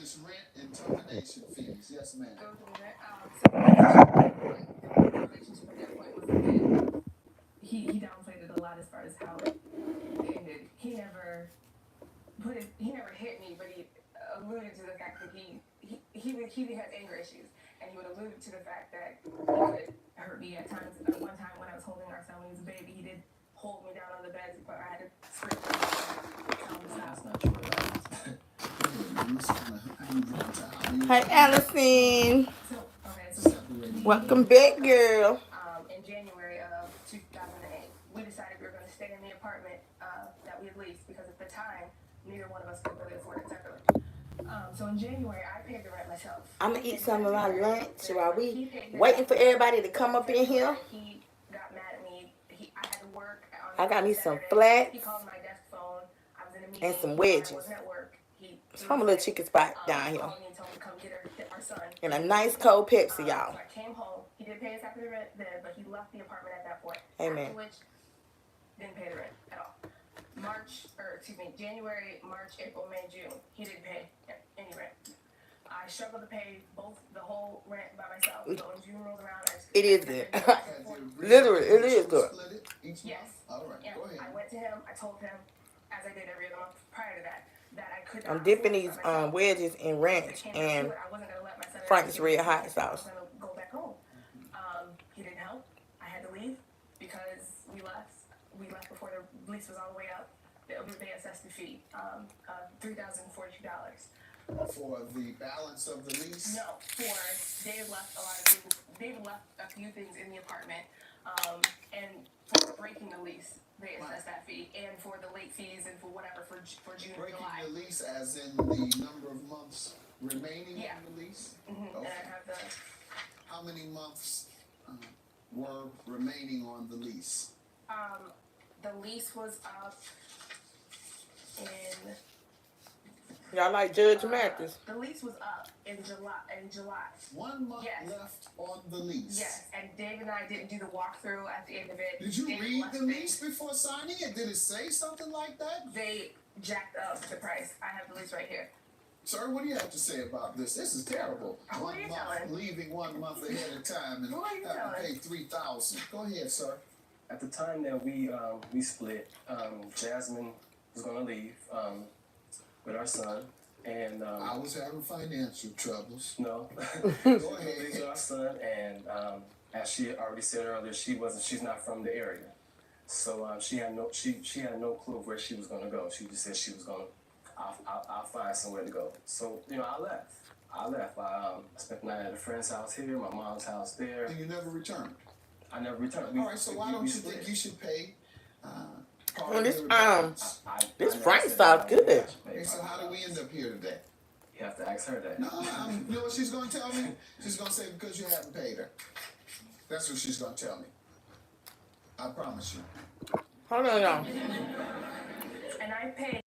is rent and termination fees. Yes, ma'am. Go through that. The relationship at that point was that he downplayed it a lot as far as how it ended. He never hit me, but he alluded to the fact that he has anger issues, and he would allude to the fact that he could hurt me at times. One time when I was holding our son when he was a baby, he did hold me down on the bed, but I had to scream and tell him to stop. That's not true at all. Hi, Allison. So Welcome back, girl. in January of 2008, we decided we were going to stay in the apartment that we had leased because at the time, neither one of us could really afford it separately. So in January, I paid the rent myself. I'm going to eat some of my lunch while we waiting for everybody to come up in here. He got mad at me. I had to work. I got me some Saturday. flats He called my desk phone. I was in a meeting. and some wedges. I wasn't at work. It's from a little chicken spot down here. Called me and told me to come get our son. And a nice cold Pepsi, y'all. So I came home. He did pay us after the rent then, but he left the apartment at that point. Amen. After which, didn't pay the rent at all. January, March, April, May, June. He didn't pay any rent. I struggled to pay the whole rent by myself. So when June rolled around, it is good. Literally, it is good. Yes. All right, And go ahead. I went to him. I told him, as I did every other month prior to that I could not. I'm dipping these wedges in ranch and Frank's Red Hot sauce. I was going to go back home. He didn't help. I had to leave because we left. We left before the lease was all the way up. They assessed the fee, $3,042. For the balance of the lease? No, Dave left a lot of things. Dave left a few things in the apartment, and for breaking the lease, they assessed that fee, and for the late fees and for whatever for June and July. Breaking the lease as in the number of months remaining on the lease? Mm-hmm. Okay. And I have How many months were remaining on the lease? the lease was up in. Y'all like Judge Mathis? The lease was up in July. 1 month left on the lease. Yes, and Dave and I didn't do the walkthrough at the end of it. Did you read the lease before signing it? Did it say something like that? They jacked up the price. I have the lease right here. Sir, what do you have to say about this? This is terrible. Who are you telling? Leaving 1 month ahead of time and having to pay $3,000. Go ahead, sir. At the time that we split, Jasmine was gonna leave with our son, and I was having financial troubles. No, Go ahead. with our son, and as she had already said earlier, she's not from the area, so she had no clue of where she was gonna go. She just said she was gonna, I'll find somewhere to go. So I left. I spent the night at a friend's house here, my mom's house there. And you never returned? I never returned. All right, so why don't you think you should pay this Frank sauce good. Okay, so how do we end up here today? You have to ask her that. No, you know what she's going to tell me? She's going to say because you haven't paid her. That's what she's going to tell me. I promise you. Hold on, y'all. And I paid.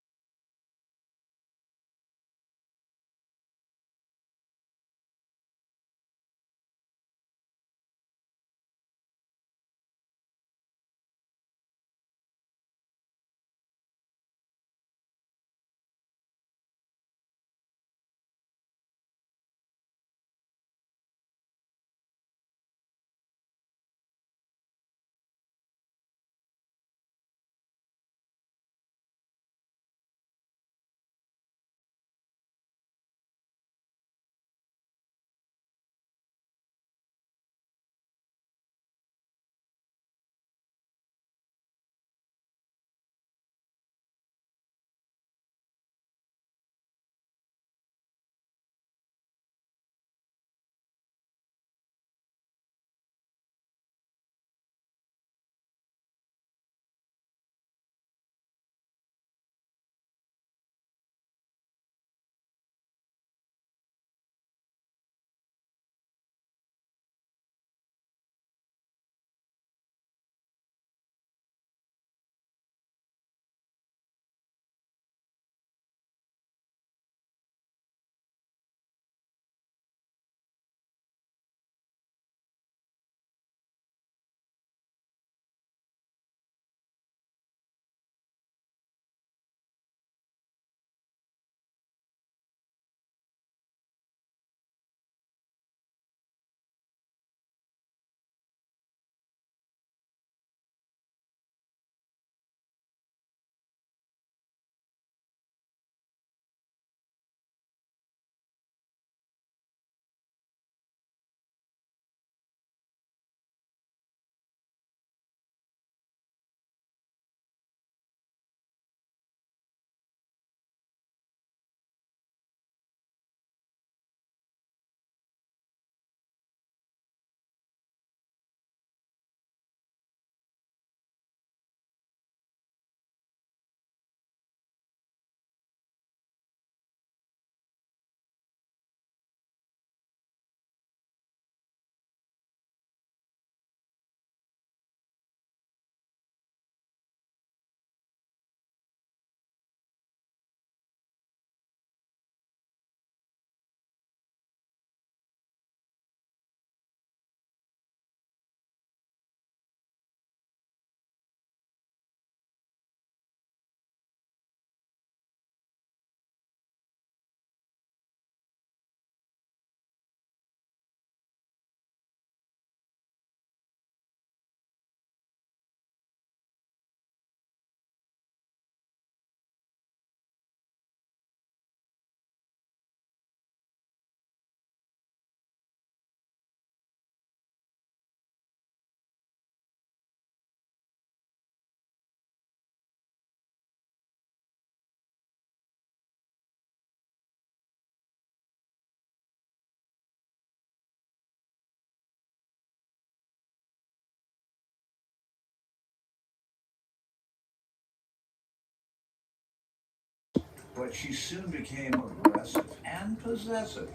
but she soon became aggressive and possessive.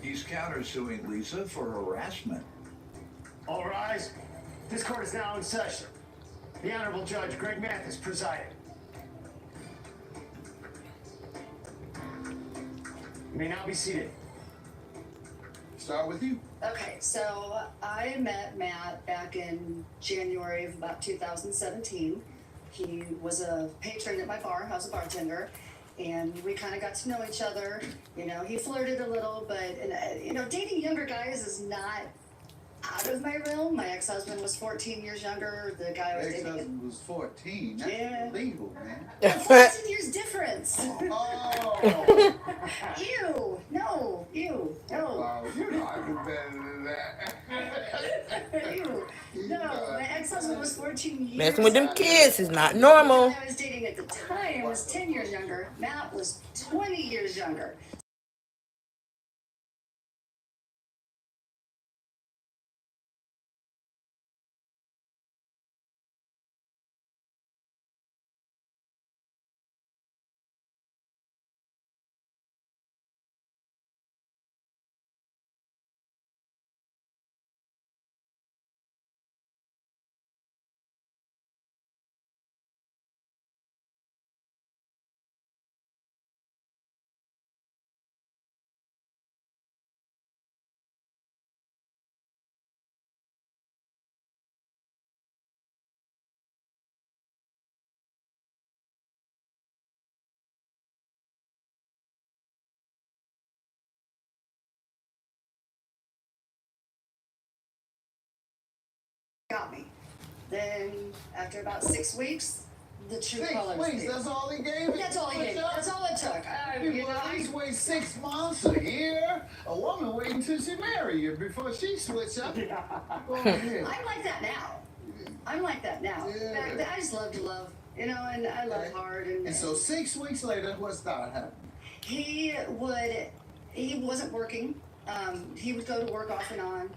He's countersuing Lisa for harassment. All rise. This court is now in session. The Honorable Judge Greg Mathis presiding. You may now be seated. Start with you. Okay, so I met Matt back in January of about 2017. He was a patron at my bar. I was a bartender, and we kind of got to know each other. You know, he flirted a little, but you know, dating younger guys is not out of my realm. My ex-husband was 14 years younger. The guy I was dating Ex-husband was 14. That's Yeah. illegal, man. 14 years difference. Oh. Ew, no, ew, no. Wow, you know I do better than that. Ew. No, my ex-husband was 14 years. Messing with them kids is not normal. The guy I was dating at the time was 10 years younger. Matt was 20 years younger. Got me. Then after about 6 weeks, the true 6 colors. weeks, came. that's all he gave you? That's all he did. That's all it took. You know, At least wait 6 months, a year. A woman waiting till she marry you before she switch up. Go ahead. I'm like that now. I'm like that now. Yeah. Back then, I just love to love, you know, and I love hard. And so 6 weeks later, what started happening? He wasn't working. He would go to work off and on.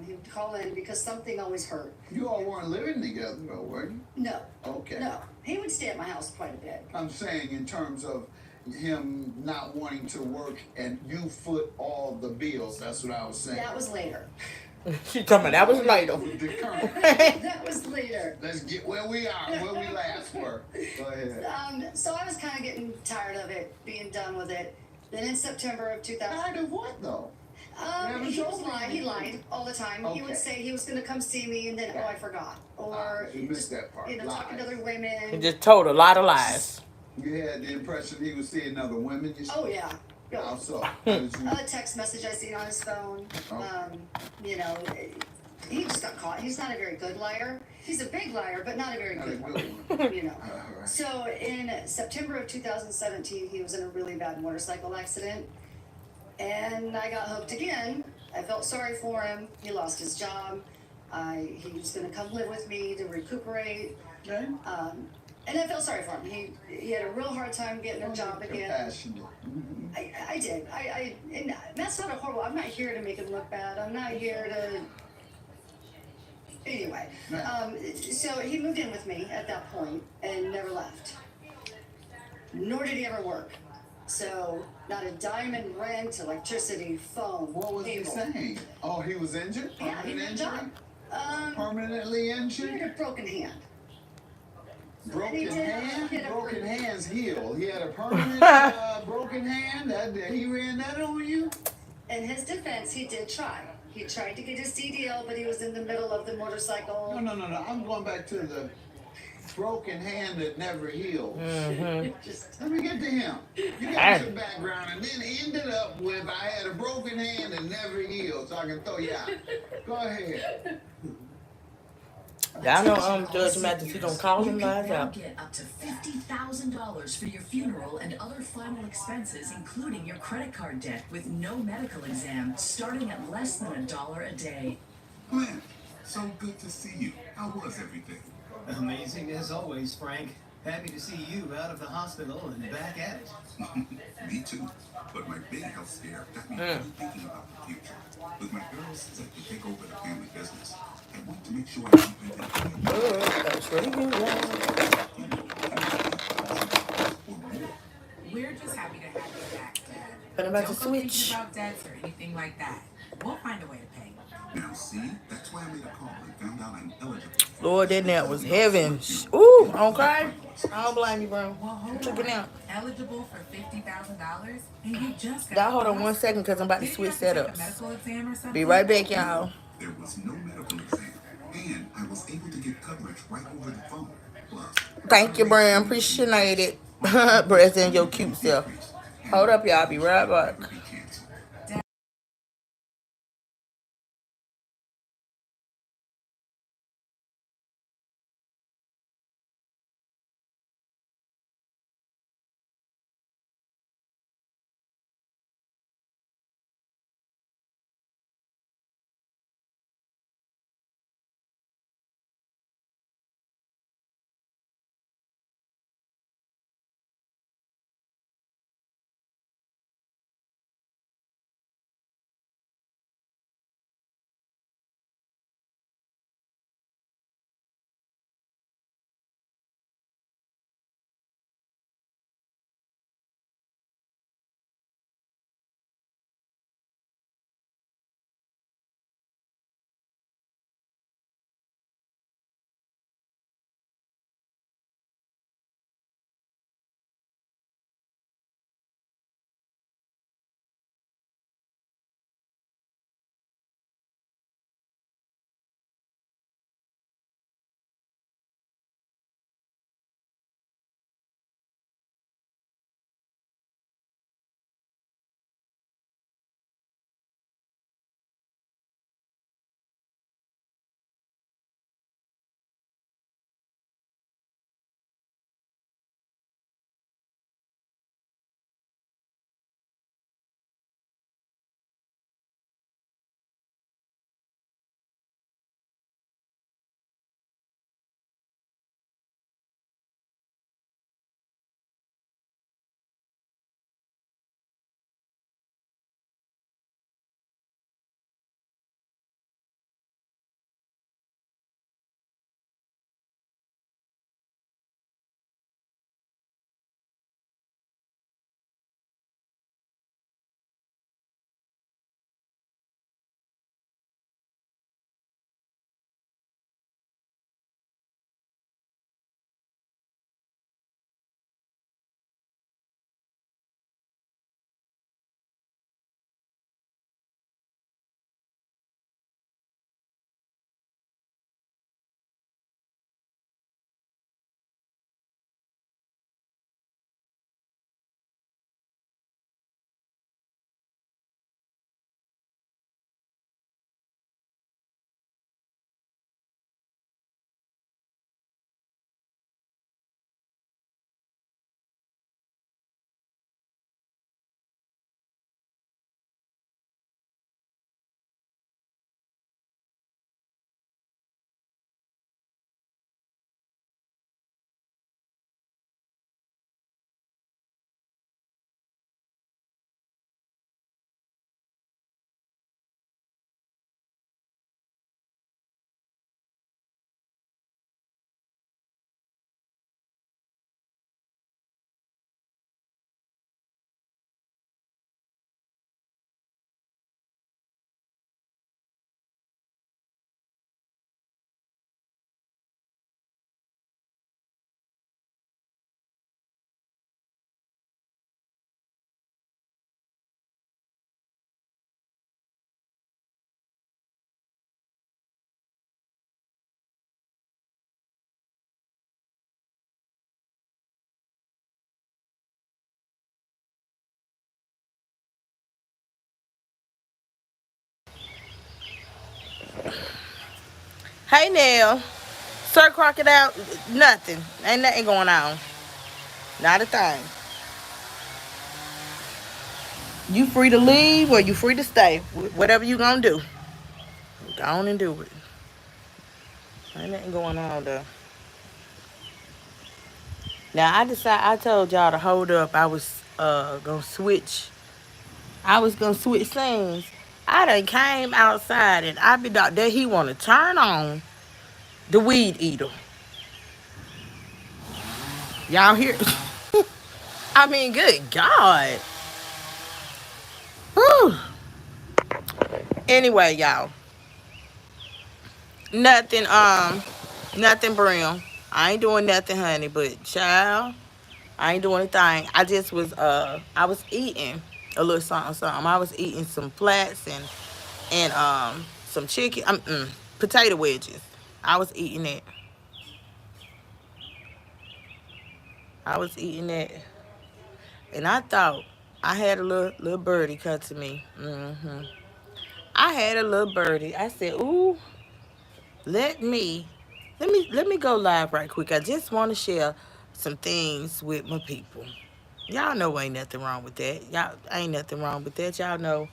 He would call in because something always hurt. You all weren't living together, though, were you? No. Okay. No. He would stay at my house quite a bit. I'm saying in terms of him not wanting to work and you foot all the bills. That's what I was saying. That was later. She talking about that was later. The current. That was later. Let's get where we are, where we last were. Go ahead. So I was kind of getting tired of it, being done with it. Then in September of 2000. Tired of what, though? He was lying. He lied all the time. He would Okay. say he was going to come see me, and then oh, I forgot, or You missed that part. you know, talking to other He women. just told a lot of lies. You had the impression he was seeing other women. You Oh yeah. How so? How did you? A text message I seen on his phone. Oh. You know, he just got caught. He's not a very good liar. He's a big liar, but not a very Not a good one. good one. You know. All right. So in September of 2017, he was in a really bad motorcycle accident, and I got hooked again. I felt sorry for him. He lost his job. He was going to come live with me to recuperate. Okay. And I felt sorry for him. He had a real hard time getting a job again. Compassionate. Mhm. I did. And that's not a horrible. I'm not here to make him look bad. I'm not here to. Anyway, so he moved in with me at that point and never left. Nor did he ever work. So not a dime in rent, electricity, phone. What was he cable. saying? Oh, he was injured? Yeah, he Permanent had a injury? job. Permanently He had injured? a broken hand. Broken He did. hand? He had a Broken broken- hands heal. He had a permanent broken hand? He ran that on you? In his defense, he did try. He tried to get his CDL, but he was in the middle of the motorcycle. No. I'm going back to the broken hand that never heals. Just Let me get to him. You got some background and then ended up with I had a broken hand that never healed, so I can throw you out. Go ahead. Y'all know Judge Mathis, he gonna call him You lies can now out. get up to $50,000 for your funeral and other final expenses, including your credit card debt, with no medical exam, starting at less than $1 a day. Glenn, so good to see you. How was everything? Amazing as always, Frank. Happy to see you out of the hospital and back at it. Me too. But my big health scare got me really thinking about the future. With my girls set to take over the family business, I want to make sure I don't pay That's really good. or more. We're just happy to have you back, Dad. But I'm about to Don't go thinking switch. about debts or anything like that. We'll find a way to pay. Now, see, that's why I made a call and found out I'm eligible. Lord, that net was heaven. Ooh, okay. I don't blame you, bro. Well, hold Check it on. out. Eligible for $50,000, and you just got. Y'all hold on 1 second because I'm about to Did you switch have to take a setups. medical exam or something? Be right back, y'all. There was no medical exam, and I was able to get coverage right over the phone. Plus, Thank you, Bram. Appreciate it. Breast and your cute self. Hold up, y'all. Be right back. Hey, Nell. Sir Crocodile, nothing. Ain't nothing going on. Not a thing. You free to leave or you free to stay. Whatever you gonna do. Go on and do it. Ain't nothing going on though. Now I told y'all to hold up. I was gonna switch. I was gonna switch scenes. I done came outside and I be out there. He wanna turn on the weed eater. Y'all hear? I mean, good God. Whew. Anyway, y'all. Nothing, nothing, Brim. I ain't doing nothing, honey. But child, I ain't doing a thing. I just was, I was eating a little something, something. I was eating some flats and some chicken, potato wedges. I was eating it. I was eating it, and I thought I had a little birdie come to me. I had a little birdie. I said, "Ooh, let me, let me go live right quick. I just want to share some things with my people. Y'all know ain't nothing wrong with that. Y'all ain't nothing wrong with that. Y'all know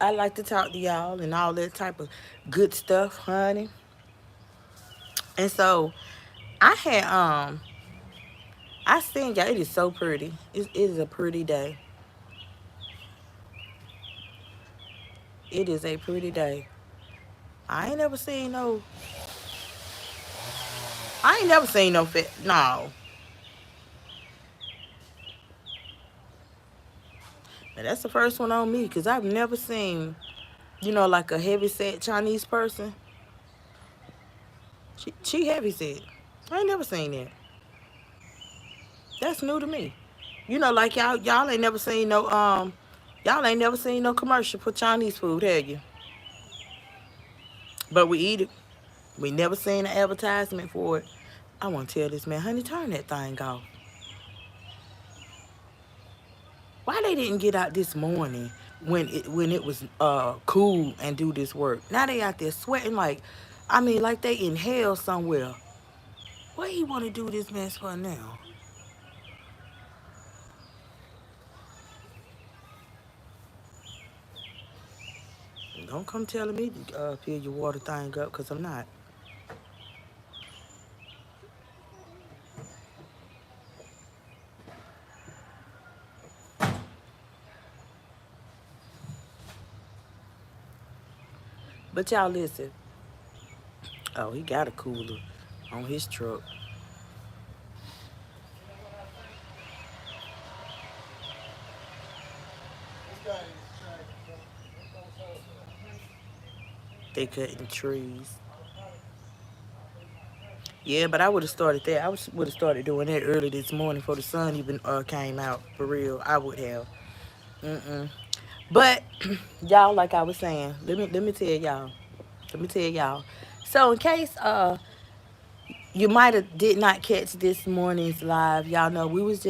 I like to talk to y'all and all that type of good stuff, honey. And so I had I seen y'all. It is so pretty. It is a pretty day. It is a pretty day. I ain't never seen no. I ain't never seen no fit. No. Now that's the first one on me because I've never seen, like a heavy set Chinese person. She heavy set. I ain't never seen that. That's new to me. Like y'all ain't never seen no y'all ain't never seen no commercial for Chinese food, have you? But we eat it. We never seen an advertisement for it. I want to tell this man, honey, turn that thing off. Why they didn't get out this morning when it was cool and do this work? Now they out there sweating like, I mean, like they in hell somewhere. What he want to do this mess for now? Don't come telling me to fill your water thing up, because I'm not. But y'all listen. Oh, he got a cooler on his truck. They cutting trees. Yeah, but I would have started that. Would have started doing that early this morning before the sun even came out. For real, I would have. Mm-mm. But y'all, like I was saying, let me tell y'all. Let me tell y'all. So in case you might have did not catch this morning's live, y'all know we was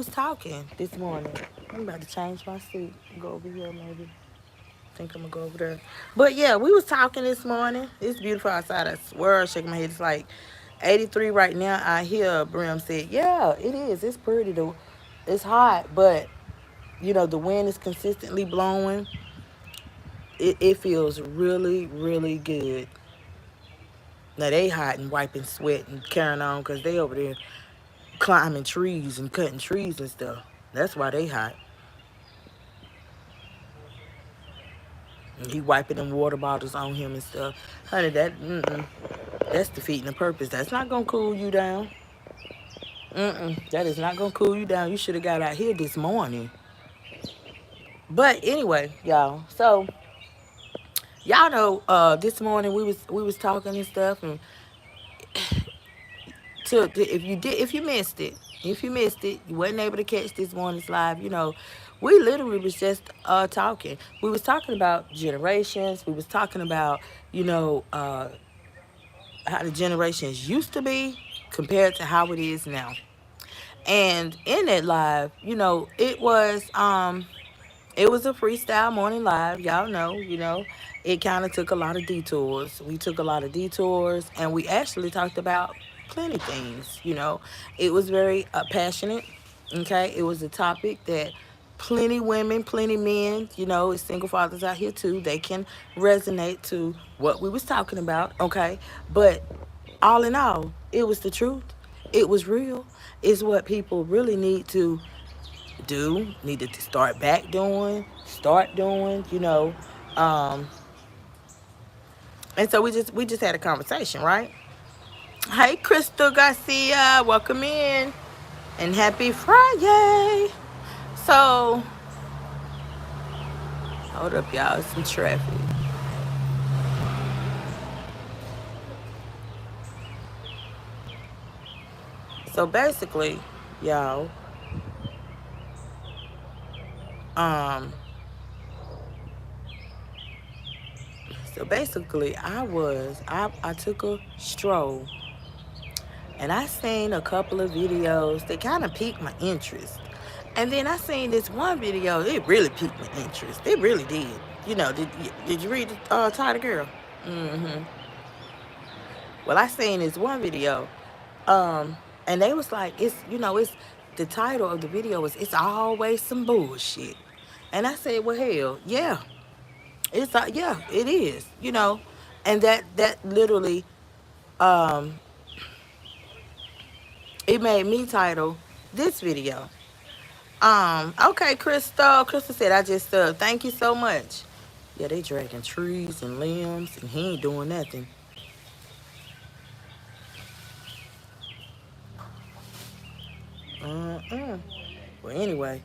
talking this morning. I'm about to change my seat. Go over here maybe. Think I'm gonna go over there. But yeah, we was talking this morning. It's beautiful outside. I swear, I shake my head. It's like 83 right now. I hear Brim said, "Yeah, it is. It's pretty though. It's hot, but the wind is consistently blowing. It feels really, really good. Now they hot and wiping sweat and carrying on because they over there climbing trees and cutting trees and stuff. That's why they hot. And he wiping them water bottles on him and stuff. Honey, that's defeating the purpose. That's not gonna cool you down. That is not gonna cool you down. You should have got out here this morning. But anyway, y'all. So y'all know, this morning we was talking and stuff, and if you missed it, you wasn't able to catch this morning's live. We literally was just talking. We was talking about generations. We was talking about how the generations used to be compared to how it is now. And in that live, it was a freestyle morning live. Y'all know, it kind of took a lot of detours. We took a lot of detours, and we actually talked about plenty things. It was very passionate. Okay, it was a topic that plenty women, plenty men, single fathers out here too. They can resonate to what we was talking about. Okay, but all in all, it was the truth. It was real. It's what people really needed to start doing. Um, and so we just had a conversation, right? Hey, Crystal Garcia, welcome in. And happy Friday. So, hold up, y'all. It's some traffic. So basically, y'all, um, I took a stroll and I seen a couple of videos that kind of piqued my interest. And then I seen this one video, it really piqued my interest. It really did. You know, did you read the title, girl? Mm-hmm. Well, I seen this one video, and they was like, it's the title of the video was "It's Always Some Bullshit," and I said, well, hell, yeah, yeah, it is, and that literally, um, it made me title this video. Okay, Crystal. Crystal said, I just thank you so much. Yeah, they dragging trees and limbs, and he ain't doing nothing. Uh-uh. Well, anyway.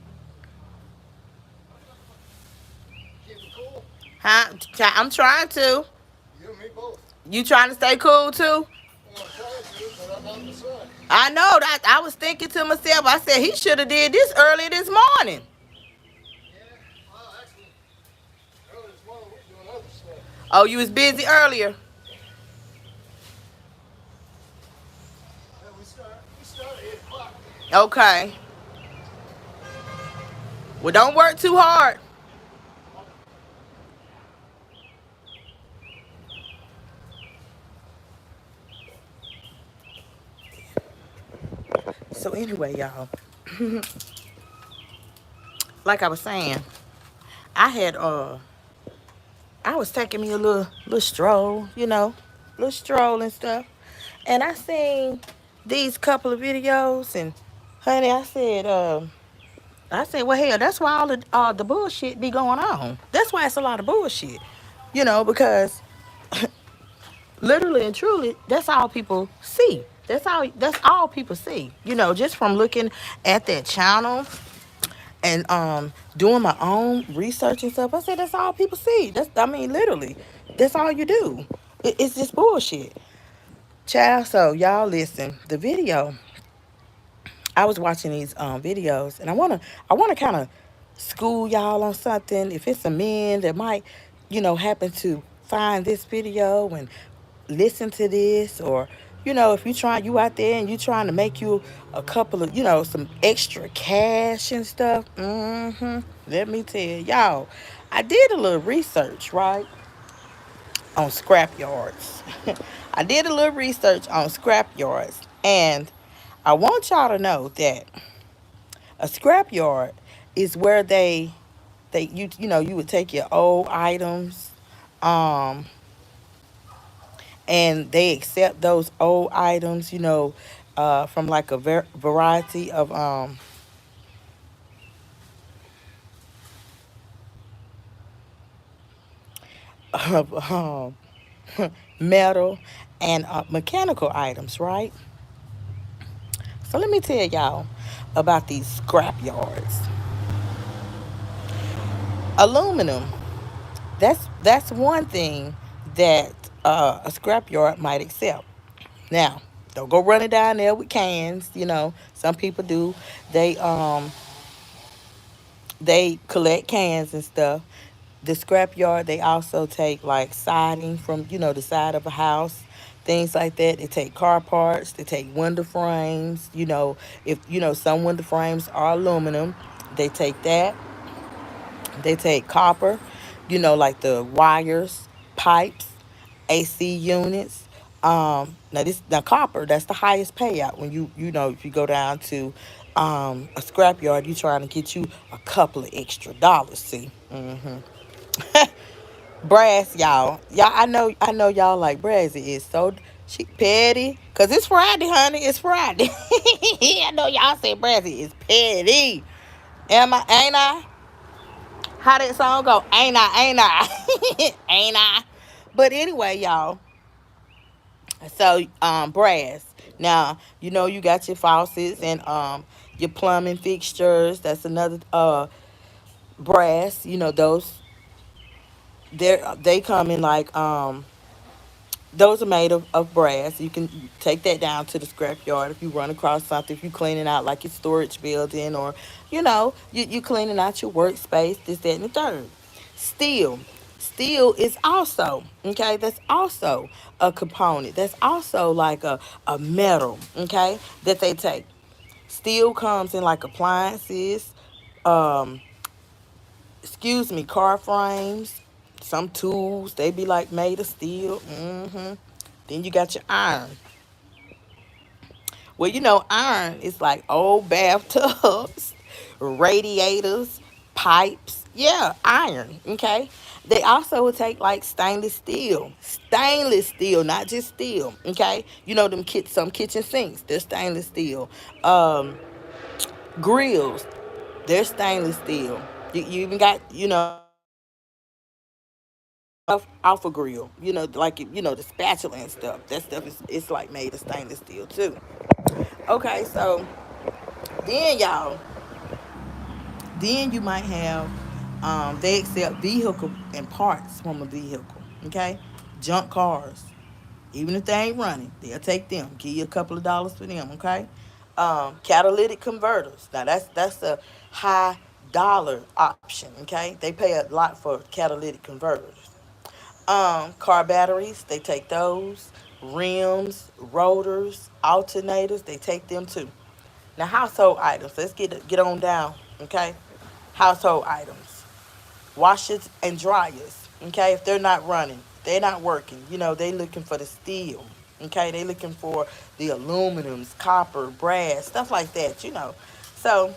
Huh? I'm trying to. You and me both. You trying to stay cool too? Well, I'm trying to, but I'm out in the sun. I know that. I was thinking to myself. I said he should have did this early this morning. Yeah, well, actually, early this morning we were doing other stuff. Oh, you was busy earlier. Yeah, we started at 8 o'clock. Okay. Well, don't work too hard. So anyway, y'all. Like I was saying, I had I was taking me a little stroll, little stroll and stuff. And I seen these couple of videos, and honey, I said, well, hell, that's why all the bullshit be going on. That's why it's a lot of bullshit, because literally and truly, that's all people see. That's all people see, just from looking at that channel and doing my own research and stuff. I said that's all people see. Literally, that's all you do. It's just bullshit, child. So y'all listen. The video, I was watching these videos, and I wanna kind of school y'all on something. If it's a man that might, happen to find this video and listen to this, or if you out there and you trying to make you a couple of, some extra cash and stuff. Let me tell y'all, I did a little research, right, on scrapyards. I did a little research on scrapyards, and I want y'all to know that a scrapyard is where you would take your old items, um and they accept those old items, from like a variety of of metal and mechanical items, right? So let me tell y'all about these scrap yards. Aluminum. That's one thing that a scrap yard might accept. Now, don't go running down there with cans. Some people do. They collect cans and stuff. The scrap yard, they also take like siding from the side of a house, things like that. They take car parts. They take window frames. If some window frames are aluminum, they take that. They take copper, like the wires, pipes, AC units. Now copper, that's the highest payout when if you go down to a scrapyard, you trying to get you a couple of extra dollars. See, brass, y'all. I know y'all like brass. It is so petty, cause it's Friday, honey. It's Friday. I know y'all say brass is petty. Am I? Ain't I? How that song go? Ain't I? Ain't I? Ain't I? But anyway, y'all. So brass. Now you got your faucets and Your plumbing fixtures, that's another brass, those they come in like those are made of brass. You can take that down to the scrapyard if you run across something, if you cleaning out like your storage building, or you cleaning out your workspace, this, that, and the third. Steel. Steel is also, okay, that's also a component. That's also like a metal, okay, that they take. Steel comes in like appliances, um, car frames, some tools, they be like made of steel. Then you got your iron. Well, iron is like old bathtubs, radiators, pipes. Yeah, iron. Okay. They also will take like stainless steel, not just steel. Okay, them some kitchen sinks, they're stainless steel. Um, Grills, they're stainless steel. You even got off a grill. Like the spatula and stuff. That stuff is it's like made of stainless steel too. Okay, so then y'all, then you might have they accept vehicle and parts from a vehicle. Okay, junk cars, even if they ain't running, they'll take them. Give you a couple of dollars for them. Okay, catalytic converters. Now that's a high dollar option. Okay, they pay a lot for catalytic converters. Car batteries, they take those. Rims, rotors, alternators, they take them too. Now, household items. Let's get on down. Okay, household items. Washers and dryers. Okay, if they're not running, they're not working. They looking for the steel. Okay, they looking for the aluminums, copper, brass, stuff like that. So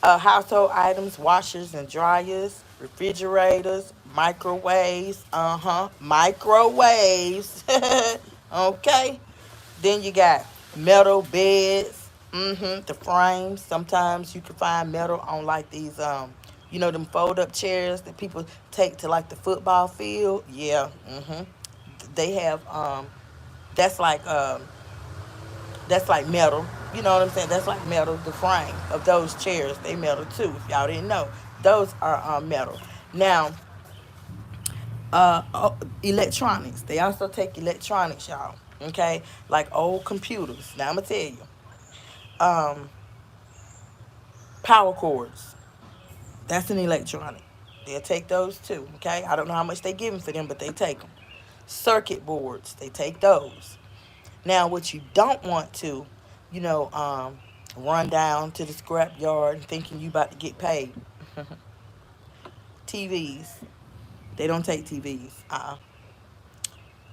household items, washers and dryers, refrigerators, microwaves. Microwaves. Okay. Then you got metal beds. The frames. Sometimes you can find metal on like these them fold up chairs that people take to like the football field. Yeah. They have that's like metal. You know what I'm saying? That's like metal. The frame of those chairs, they metal too. If y'all didn't know, those are metal. Now, electronics. They also take electronics, y'all. Okay, like old computers. Now I'm gonna tell you, um, power cords. That's an electronic. They'll take those too. Okay, I don't know how much they giving for them, but they take them. Circuit boards. They take those. Now, what you don't want to, you know, um, run down to the scrap yard thinking you about to get paid. TVs. They don't take TVs.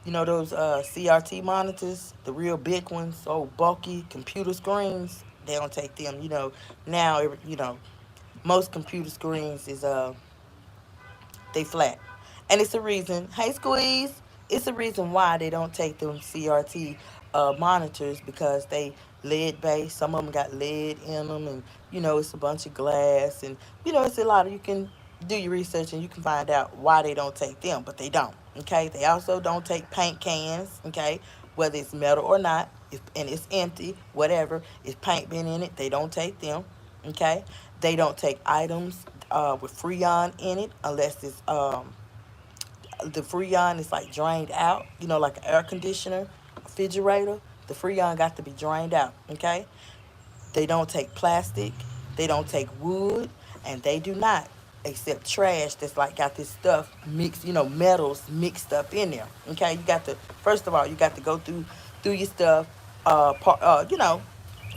Those CRT monitors, the real big ones, old bulky computer screens. They don't take them. Now most computer screens is they flat. And it's a reason, hey Squeeze, it's a reason why they don't take them CRT monitors, because they lead based. Some of them got lead in them, and it's a bunch of glass, and it's a lot of, you can do your research and you can find out why they don't take them, but they don't. Okay, they also don't take paint cans. Okay, whether it's metal or not, and it's empty, whatever, if paint been in it, they don't take them. Okay, they don't take items with freon in it unless it's the freon is like drained out, like an air conditioner, refrigerator. The freon got to be drained out. Okay, they don't take plastic, they don't take wood, and they do not accept trash that's like got this stuff mixed, metals mixed up in there. Okay, you got to, first of all, you got to go through your stuff,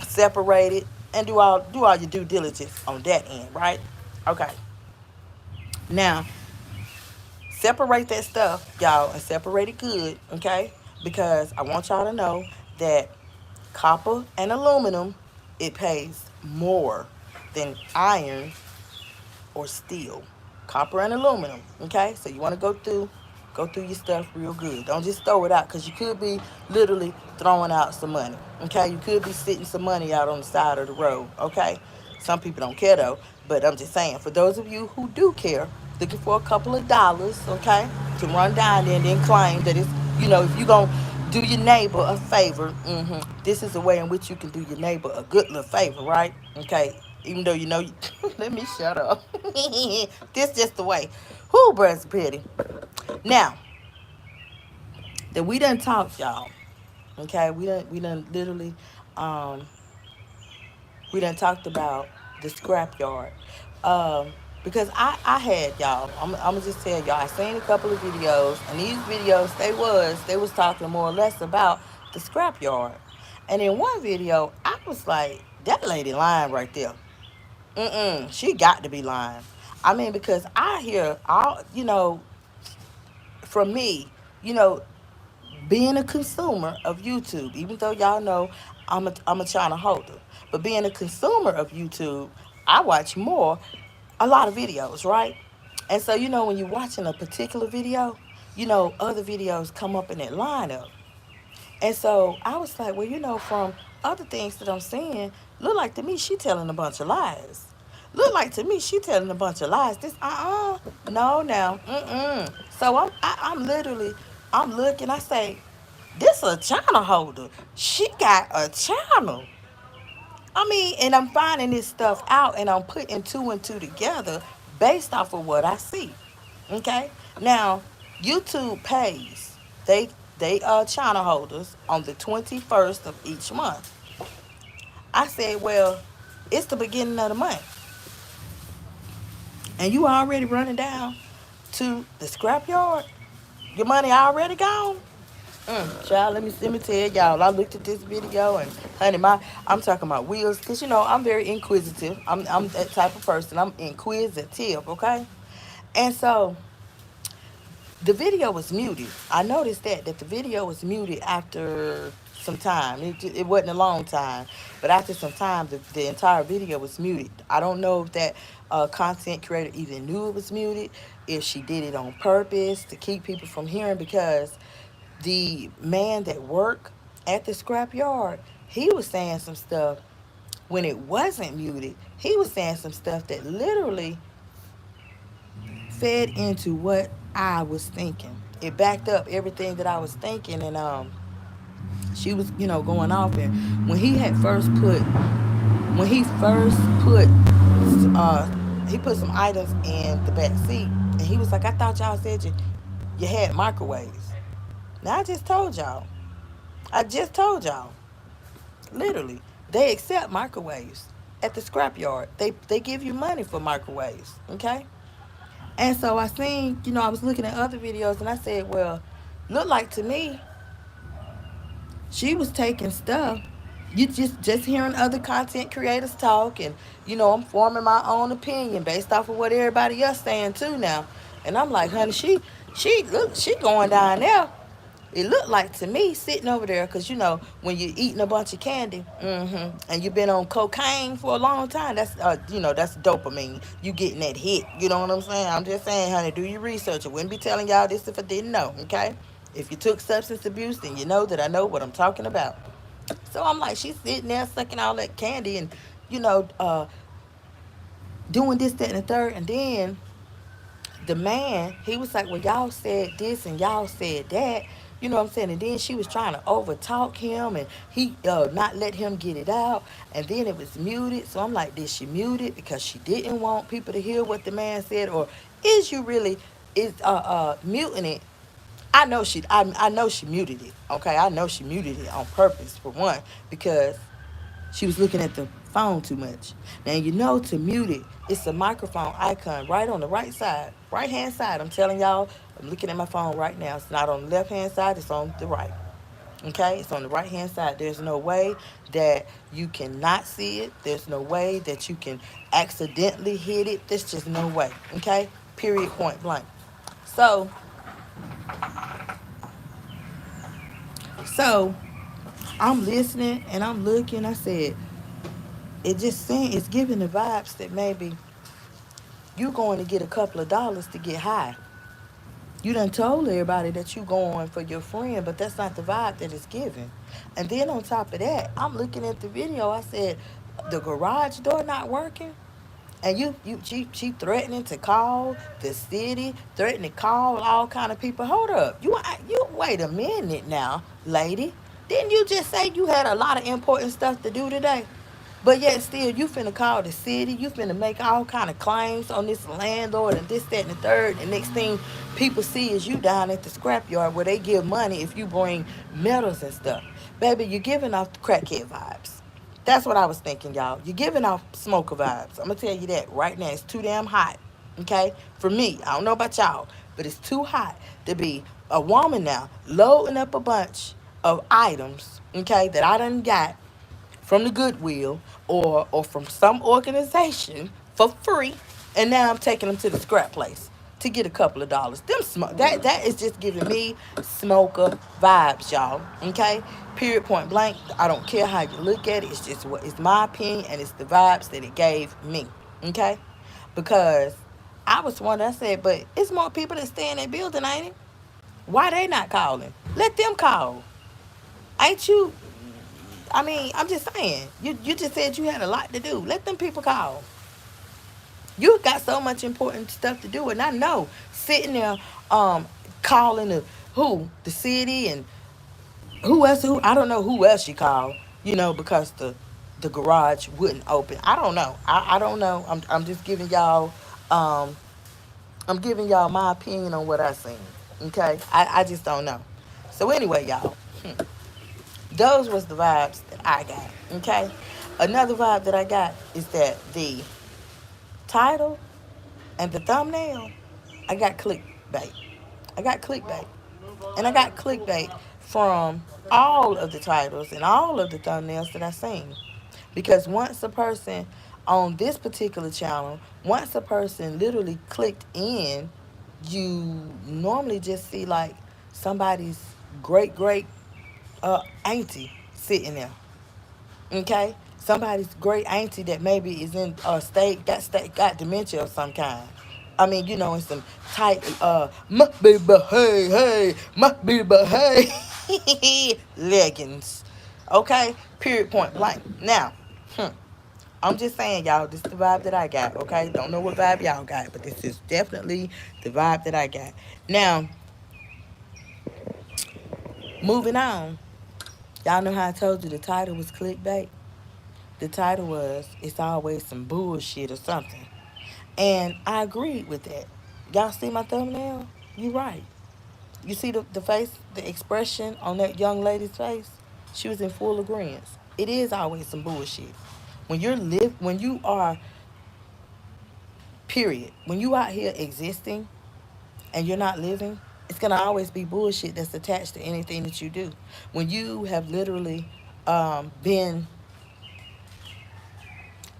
separate it, and do all your due diligence on that end, right? Okay. Now, separate that stuff, y'all, and separate it good, okay? Because I want y'all to know that copper and aluminum, it pays more than iron or steel. Copper and aluminum, okay? So you want to go through your stuff real good. Don't just throw it out, because you could be literally throwing out some money, okay? You could be sitting some money out on the side of the road, okay? Some people don't care though, but I'm just saying, for those of you who do care, looking for a couple of dollars, okay, to run down there and then claim that it's, if you going to Do your neighbor a favor. This is a way in which you can do your neighbor a good little favor, right? Okay. Even though you know, let me shut up. This just the way. Who, breast pretty. Now that we done talked, y'all. Okay, we done literally, um, we done talked about the scrapyard. Um, because I had y'all. I'm gonna just tell y'all. I seen a couple of videos, and these videos they was talking more or less about the scrapyard. And in one video, I was like, that lady lying right there. She got to be lying. I mean, because I hear all from me, you know, being a consumer of YouTube, even though y'all know I'm a China holder, but being a consumer of YouTube, I watch a lot of videos, right? And so when you're watching a particular video, other videos come up in that lineup. And so I was like, well, from other things that I'm seeing, look like to me she telling a bunch of lies. Look like to me she telling a bunch of lies. This no now So I'm literally I'm looking. I say this a channel holder. She got a channel. I mean, and I'm finding this stuff out, and I'm putting two and two together based off of what I see. Okay. Now, YouTube pays. They channel holders on the 21st of each month. I said, well, it's the beginning of the month, and you already running down to the scrapyard. Your money already gone. Child, let me tell y'all. I looked at this video, and honey, I'm talking about wheels, because I'm very inquisitive. I'm that type of person. I'm inquisitive, okay? And so the video was muted. I noticed that the video was muted after some time. It wasn't a long time, but after some time, the entire video was muted. I don't know if that content creator even knew it was muted, if she did it on purpose to keep people from hearing, because the man that worked at the scrapyard, he was saying some stuff when it wasn't muted. He was saying some stuff that literally fed into what I was thinking. It backed up everything that I was thinking, and she was, going off. And when he put some items in the back seat, and he was like, "I thought y'all said you had microwaves." Now I just told y'all, literally, they accept microwaves at the scrapyard. They give you money for microwaves, okay? And so I seen, I was looking at other videos, and I said, well, look like to me, she was taking stuff. You just hearing other content creators talk, and I'm forming my own opinion based off of what everybody else saying too now. And I'm like, honey, she going down there. It looked like to me sitting over there, because when you're eating a bunch of candy, and you've been on cocaine for a long time, that's dopamine. You getting that hit. You know what I'm saying? I'm just saying, honey, do your research. I wouldn't be telling y'all this if I didn't know. Okay? If you took substance abuse, then you know that I know what I'm talking about. So I'm like, she's sitting there sucking all that candy, and you know, uh, doing this, that, and the third, and then the man, he was like, well, y'all said this and y'all said that. You know what I'm saying? And then she was trying to overtalk him, and he not let him get it out. And then it was muted. So I'm like, did she mute it because she didn't want people to hear what the man said? Or is you really muting it? I know she muted it. Okay, I know she muted it on purpose, for one, because she was looking at the phone too much. Now, to mute it, it's a microphone icon right on the right hand side. I'm telling y'all, I'm looking at my phone right now. It's not on the left hand side, it's on the right. Okay, it's on the right hand side. There's no way that you cannot see it. There's no way that you can accidentally hit it. There's just no way. Okay, period, point blank. So, so I'm listening and I'm looking. I said, it's giving the vibes that maybe you going to get a couple of dollars to get high. You done told everybody that you going for your friend, but that's not the vibe that it's giving. And then on top of that, I'm looking at the video. I said, the garage door not working. And she threatening to call the city, threatening to call all kind of people. Hold up, you wait a minute now, lady. Didn't you just say you had a lot of important stuff to do today? But yet still you finna call the city, you finna make all kind of claims on this landlord and this, that, and the third. And next thing people see is you down at the scrapyard where they give money if you bring metals and stuff. Baby, you're giving off the crackhead vibes. That's what I was thinking, y'all. You're giving off smoker vibes. I'm gonna tell you that right now. It's too damn hot. Okay? For me, I don't know about y'all, but it's too hot to be a woman now loading up a bunch of items, okay, that I done got from the Goodwill or from some organization for free, and now I'm taking them to the scrap place to get a couple of dollars. That is just giving me smoker vibes, y'all. Okay, period, point blank. I don't care how you look at it. It's just what it's my opinion, and it's the vibes that it gave me. Okay, because I was wondering. I said, but it's more people that stay in that building, ain't it? Why they not calling? Let them call. Ain't you? I mean, I'm just saying. You just said you had a lot to do. Let them people call. You got so much important stuff to do, and I know sitting there, um, calling the city and who else? Who I don't know who else you call. Because the garage wouldn't open. I don't know. I don't know. I'm just giving y'all. Um, I'm giving y'all my opinion on what I seen. Okay, I just don't know. So anyway, y'all. Those was the vibes that I got. Okay. Another vibe that I got is that the title and the thumbnail, I got clickbait. I got clickbait. And I got clickbait from all of the titles and all of the thumbnails that I seen. Because once a person on this particular channel, once a person literally clicked in, you normally just see like somebody's great auntie sitting there. Okay, somebody's great auntie that maybe is in got dementia of some kind. I mean, in some tight must be hey, must be hey leggings. Okay, period, point blank. Now, I'm just saying, y'all, this is the vibe that I got. Okay, don't know what vibe y'all got, but this is definitely the vibe that I got. Now, moving on. Y'all know how I told you the title was clickbait. The title was "It's Always Some Bullshit" or something. And I agreed with that. Y'all see my thumbnail? You right. You see the face, the expression on that young lady's face? She was in full agreement. It is always some bullshit. When you are, period, when you out here existing and you're not living, it's gonna always be bullshit that's attached to anything that you do. When you have literally been,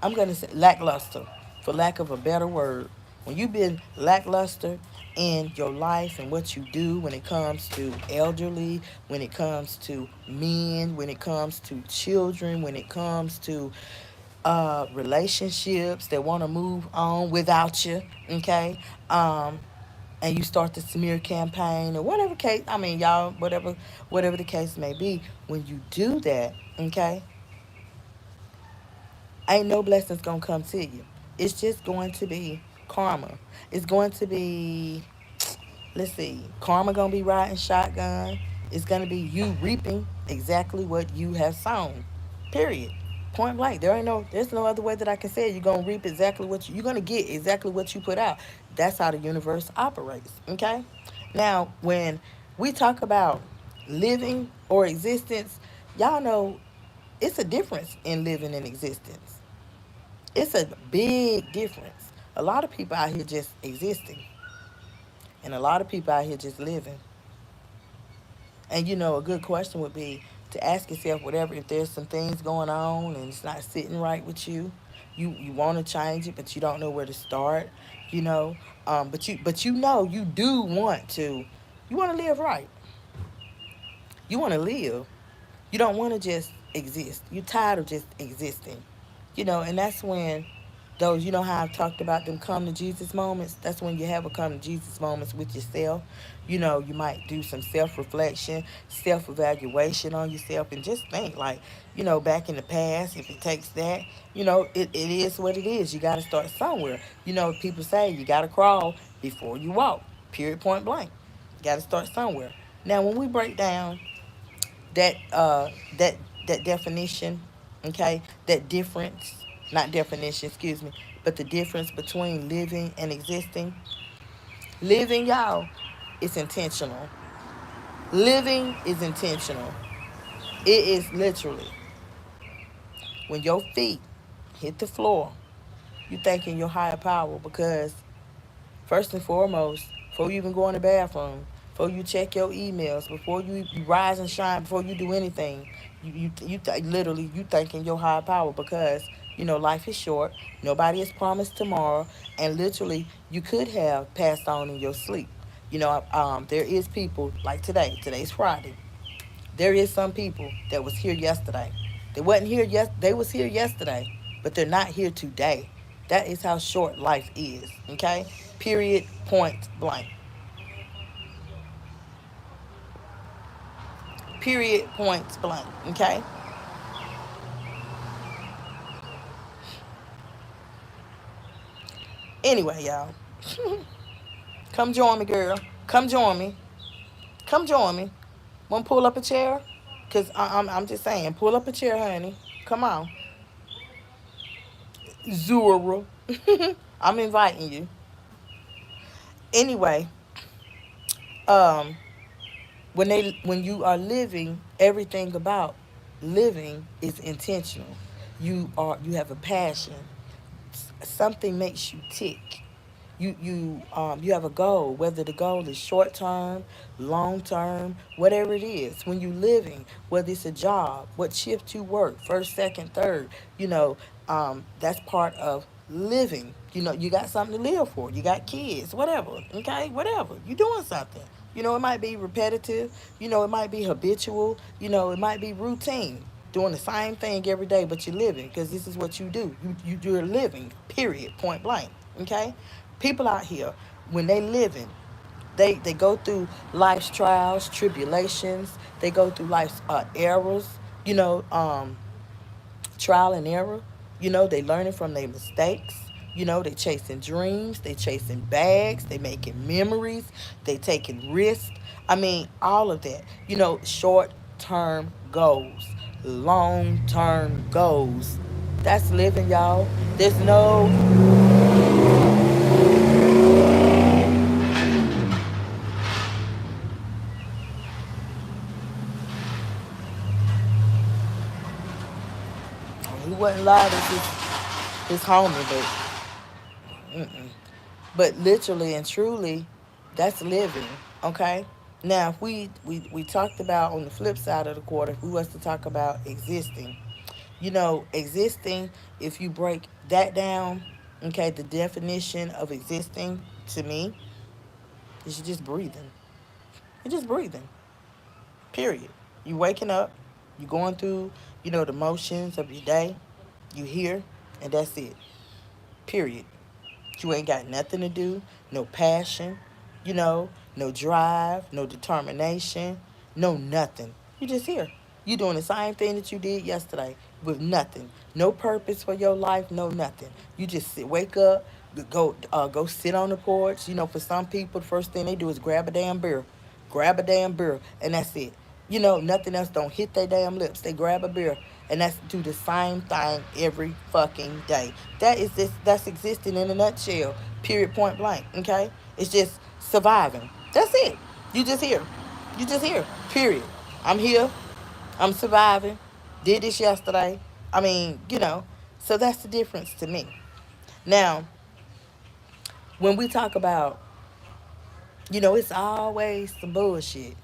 I'm going to say lackluster, for lack of a better word. When you've been lackluster in your life and what you do when it comes to elderly, when it comes to men, when it comes to children, when it comes to relationships that want to move on without you, okay? Um, and you start the smear campaign or whatever case, I mean, y'all, whatever the case may be, when you do that, okay, ain't no blessings gonna come to you. It's just going to be karma. It's going to be, let's see, karma gonna be riding shotgun. It's gonna be you reaping exactly what you have sown. Period. Point blank. There's no other way that I can say it. You're gonna reap exactly you're gonna get exactly what you put out. That's how the universe operates. Okay. Now, when we talk about living or existence, y'all know it's a difference in living and existence. It's a big difference. A lot of people out here just existing, and a lot of people out here just living. And a good question would be to ask yourself, whatever, if there's some things going on and it's not sitting right with you, you want to change it, but you don't know where to start, you know. But you do want to. You want to live right. You want to live. You don't want to just exist. You're tired of just existing, and that's when Those, you know how I've talked about them come to Jesus moments? That's when you have a come to Jesus moments with yourself. You know, you might do some self reflection, self evaluation on yourself, and just think like, back in the past, if it takes that, it is what it is. You got to start somewhere. People say you got to crawl before you walk, period, point blank. You got to start somewhere. Now, when we break down that that that definition, okay, that difference, not definition, excuse me, but the difference between living and existing. Living, y'all, is intentional. Living is intentional. It is literally when your feet hit the floor, you thanking your higher power because first and foremost, before you even go in the bathroom, before you check your emails, before you rise and shine, before you do anything, literally you thanking your higher power because life is short. Nobody is promised tomorrow, and literally you could have passed on in your sleep. There is people like today. Today's Friday. There is some people that was here yesterday. They wasn't here they was here yesterday, but they're not here today. That is how short life is. Okay? Period, point blank. Period, point blank. Okay? Anyway, y'all. Come join me, girl. Come join me. Come join me. Wanna pull up a chair? Cause I'm just saying, pull up a chair, honey. Come on. Zura. I'm inviting you. Anyway, um, when you are living, everything about living is intentional. You have a passion. Something makes you tick. You have a goal, whether the goal is short term, long term, whatever it is. When you living, whether it's a job, what shift you work, first, second, third, that's part of living. You got something to live for. You got kids, whatever. Okay, whatever. You doing something. It might be repetitive. It might be habitual. It might be routine. Doing the same thing every day, but you're living because this is what you do. You're living. Period. Point blank. Okay. People out here, when they living, they go through life's trials, tribulations. They go through life's errors. You know, um, Trial and error. They learning from their mistakes. They chasing dreams, they chasing bags, they making memories, they taking risks. I mean, all of that. Short term goals, long term goals. That's living, y'all. There's no, he wasn't lied to his homie, but literally and truly, that's living. Okay. Now, if we talked about on the flip side of the quarter, if we was to talk about existing, existing, if you break that down, okay, the definition of existing to me is you just breathing. You're just breathing. Period. You waking up, you going through, the motions of your day. You here, and that's it. Period. You ain't got nothing to do, no passion, you know, no drive, no determination, no nothing. You just here. You doing the same thing that you did yesterday with nothing. No purpose for your life, no nothing. You just wake up, go sit on the porch. For some people, the first thing they do is grab a damn beer, and that's it. Nothing else don't hit their damn lips. They grab a beer, and that's do the same thing every fucking day. That's existing in a nutshell. Period. Point blank. Okay, it's just surviving. That's it. You just here. You just here. Period. I'm here. I'm surviving. Did this yesterday. I mean, So that's the difference to me. Now, when we talk about, it's always some bullshit.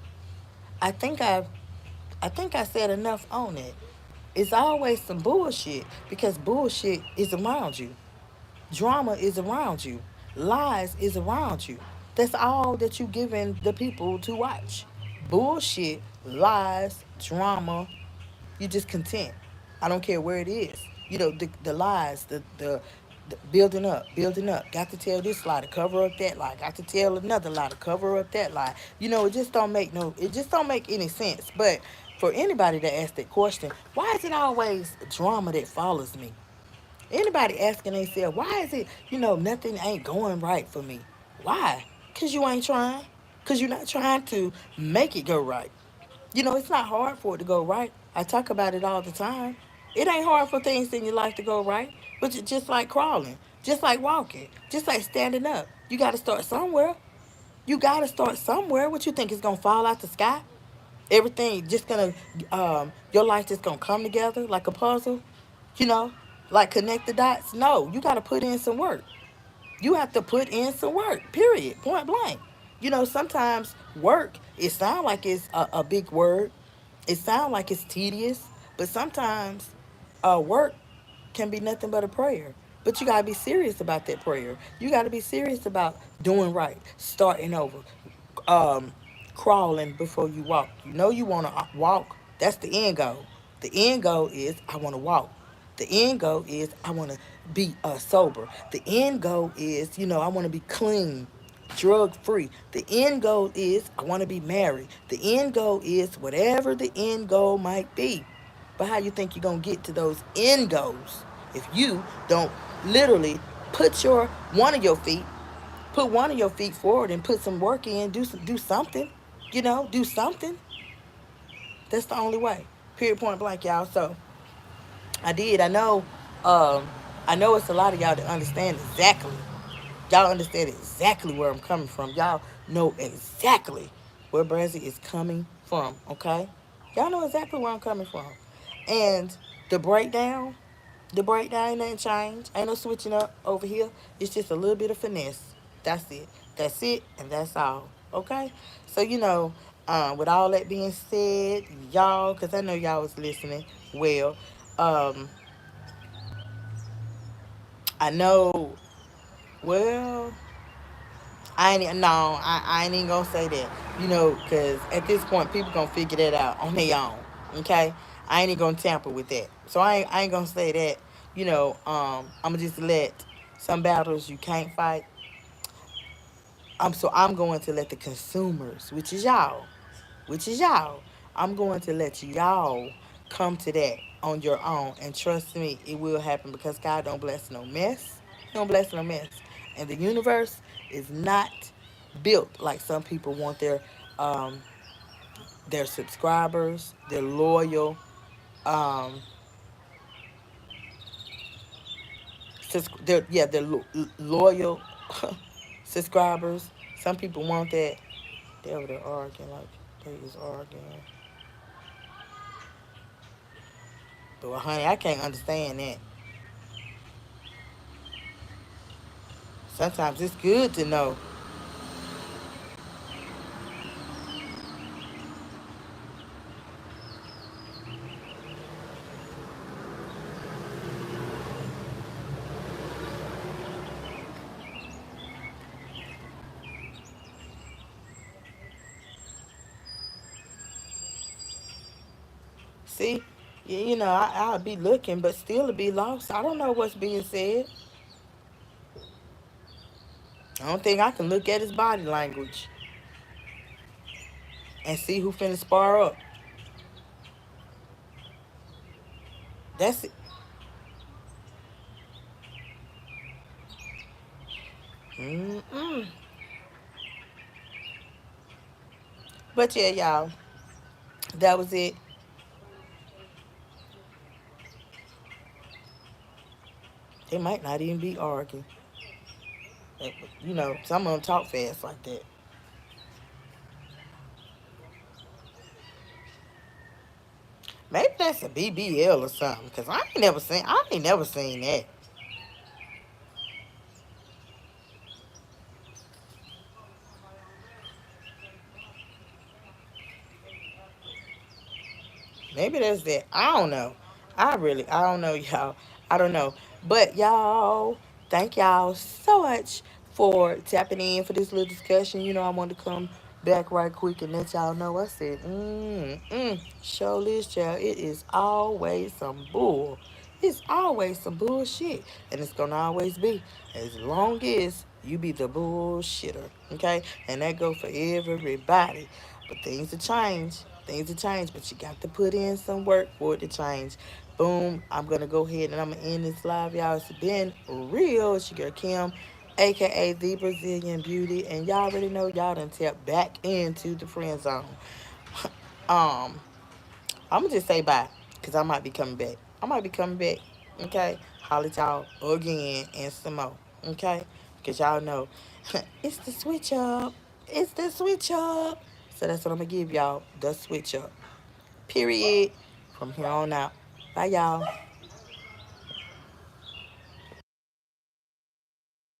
I think I've I think I said enough on it. It's always some bullshit because bullshit is around you. Drama is around you. Lies is around you. That's all that you giving the people to watch. Bullshit, lies, drama. You just content. I don't care where it is. The lies, building up, building up. Got to tell this lie to cover up that lie. Got to tell another lie to cover up that lie. It just don't make no. It just don't make any sense. But for anybody that asks that question, why is it always drama that follows me? Anybody asking themselves, why is it, nothing ain't going right for me? Why? Cause you ain't trying. Cause you're not trying to make it go right. It's not hard for it to go right. I talk about it all the time. It ain't hard for things in your life to go right, but it's just like crawling, just like walking, just like standing up. You got to start somewhere. You got to start somewhere. What you think is going to fall out the sky? Everything just going to, your life just going to come together like a puzzle, you know, like connect the dots? No, you got to put in some work. You have to put in some work, period, point blank. Sometimes work, it sounds like it's a big word. It sounds like it's tedious, but sometimes work can be nothing but a prayer. But you got to be serious about that prayer. You got to be serious about doing right, starting over, um, crawling before you walk. You want to walk. That's the end goal. The end goal is I want to walk. The end goal is I want to be sober. The end goal is, I want to be clean, drug free. The end goal is I want to be married. The end goal is whatever the end goal might be. But how you think you're going to get to those end goals if you don't literally one of your feet, put one of your feet forward and put some work in, do something, do something. That's the only way. Period, point blank, y'all. So I did. Um, I know it's a lot of y'all that understand exactly. Y'all understand exactly where I'm coming from. Y'all know exactly where Brazzy is coming from. Okay, y'all know exactly where I'm coming from. And the breakdown, ain't nothing changed. Ain't no switching up over here. It's just a little bit of finesse. That's it. That's it, and that's all. Okay. So with all that being said, y'all, because I know y'all was listening well. Um, I know. Well, I ain't even gonna say that. Because at this point, people gonna figure that out on their own. Okay, I ain't even gonna tamper with that. So I ain't gonna say that. I'm gonna just let some battles you can't fight. I'm going to let the consumers, which is y'all. I'm going to let y'all come to that on your own, and trust me, it will happen because God don't bless no mess. He don't bless no mess, and the universe is not built like some people want um their subscribers, their loyal um loyal subscribers. Some people want that. They over there arguing like they is arguing. But honey, I can't understand that. Sometimes it's good to know. See, I'll be looking, but still to be lost. I don't know what's being said. I don't think I can look at his body language and see who finna spar up. That's it. Mm-mm. But yeah, y'all, that was it. They might not even be arguing. Some of them talk fast like that. Maybe that's a BBL or something, cause I ain't never seen that. Maybe that's that. I don't know. I don't know, y'all. I don't know. But y'all, thank y'all so much for tapping in for this little discussion. I wanted to come back right quick and let y'all know. I said, show this child. It is always some bull. It's always some bullshit. And it's gonna always be. As long as you be the bullshitter. Okay? And that go for everybody. But things will change. Things will change. But you got to put in some work for it to change. Boom. I'm gonna go ahead and I'm gonna end this live, y'all. It's been real. It's your girl Kim, aka the Brazilian Beauty. And y'all already know y'all done tapped back into the friend zone. um I'm gonna just say bye, cause I might be coming back. I might be coming back. Okay, holla at y'all again and some more. Okay, cause y'all know it's the switch up. It's the switch up. So that's what I'm gonna give y'all. The switch up. Period. From here on out. Bye, y'all.